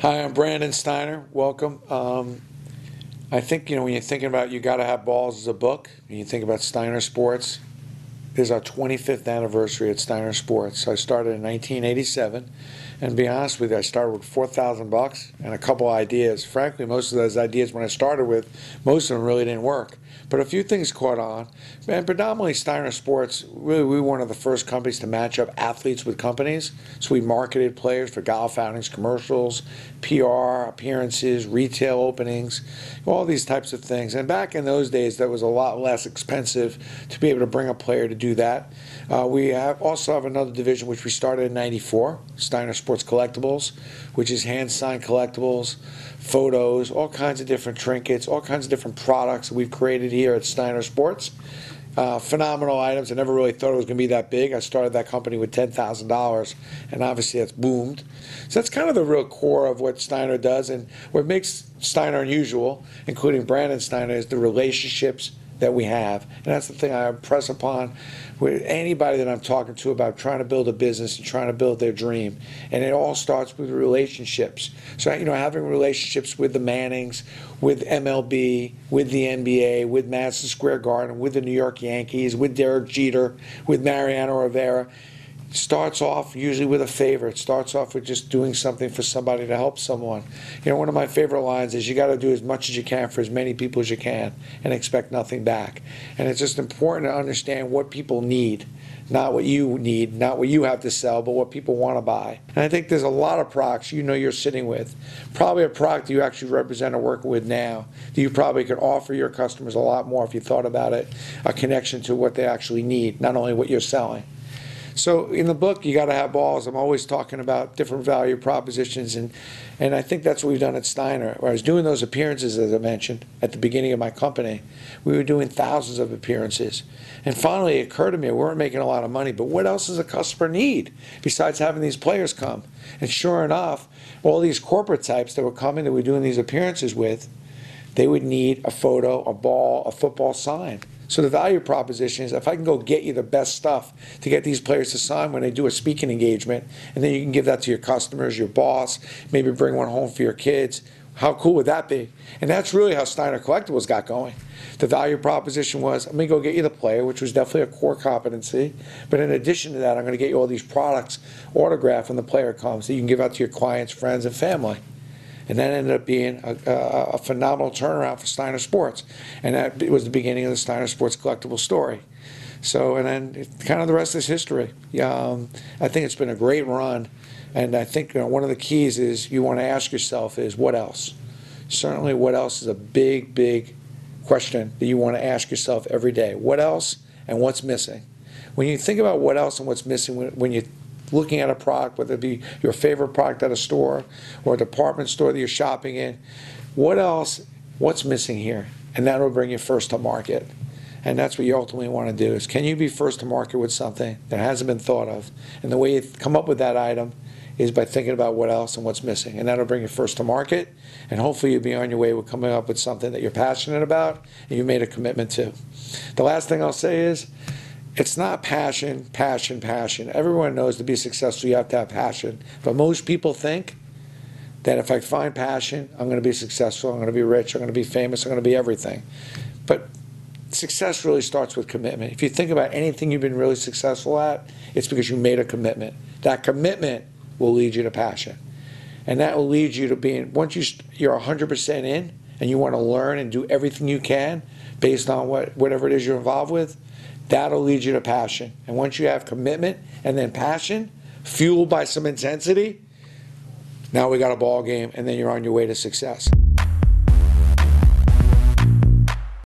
Hi, I'm Brandon Steiner. Welcome. I think, when you're thinking about You Gotta Have Balls as a book, and you think about Steiner Sports, this is our 25th anniversary at Steiner Sports. I started in 1987, and to be honest with you, I started with $4,000 and a couple ideas. Frankly, most of those ideas when I started with, most of them really didn't work. But a few things caught on, and predominantly Steiner Sports, really we were one of the first companies to match up athletes with companies. So we marketed players for golf outings, commercials, PR, appearances, retail openings, all these types of things. And back in those days, that was a lot less expensive to be able to bring a player to do that. We also have another division which we started in '94, Steiner Sports Collectibles, which is hand-signed collectibles, photos, all kinds of different trinkets, all kinds of different products that we've created here at Steiner Sports. Phenomenal items. I never really thought it was going to be that big. I started that company with $10,000, and obviously that's boomed. So that's kind of the real core of what Steiner does, and what makes Steiner unusual, including Brandon Steiner, is the relationships that we have. And that's the thing I impress upon with anybody that I'm talking to about trying to build a business and trying to build their dream. And it all starts with relationships. So, having relationships with the Mannings, with MLB, with the NBA, with Madison Square Garden, with the New York Yankees, with Derek Jeter, with Mariano Rivera, starts off usually with a favor. It starts off with just doing something for somebody to help someone. One of my favorite lines is you got to do as much as you can for as many people as you can and expect nothing back. And it's just important to understand what people need, not what you need, not what you have to sell, but what people want to buy. And I think there's a lot of products you're sitting with. Probably a product you actually represent or working with now that you probably could offer your customers a lot more if you thought about it, a connection to what they actually need, not only what you're selling. So in the book, You Gotta Have Balls, I'm always talking about different value propositions, and I think that's what we've done at Steiner. Where I was doing those appearances, as I mentioned, at the beginning of my company. We were doing thousands of appearances. And finally it occurred to me, we weren't making a lot of money, but what else does a customer need besides having these players come? And sure enough, all these corporate types that were coming that we're doing these appearances with, they would need a photo, a ball, a football sign. So the value proposition is if I can go get you the best stuff to get these players to sign when they do a speaking engagement, and then you can give that to your customers, your boss, maybe bring one home for your kids, how cool would that be? And that's really how Steiner Collectibles got going. The value proposition was, I'm going to go get you the player, which was definitely a core competency, but in addition to that, I'm going to get you all these products autographed when the player comes that you can give out to your clients, friends, and family. And that ended up being a phenomenal turnaround for Steiner Sports. And that was the beginning of the Steiner Sports Collectible story. So, and then kind of the rest is history. I think it's been a great run. And I think one of the keys is you want to ask yourself is, what else? Certainly what else is a big, big question that you want to ask yourself every day. What else and what's missing? When you think about what else and what's missing, when you looking at a product, whether it be your favorite product at a store or a department store that you're shopping in, what else, what's missing here? And that will bring you first to market. And that's what you ultimately want to do is, can you be first to market with something that hasn't been thought of? And the way you come up with that item is by thinking about what else and what's missing. And that'll bring you first to market, and hopefully you'll be on your way with coming up with something that you're passionate about and you made a commitment to. The last thing I'll say is, it's not passion, passion, passion. Everyone knows to be successful you have to have passion. But most people think that if I find passion, I'm going to be successful, I'm going to be rich, I'm going to be famous, I'm going to be everything. But success really starts with commitment. If you think about anything you've been really successful at, it's because you made a commitment. That commitment will lead you to passion. And that will lead you to being, once you're 100% in and you want to learn and do everything you can based on whatever it is you're involved with, that'll lead you to passion. And once you have commitment and then passion, fueled by some intensity, now we got a ball game, and then you're on your way to success.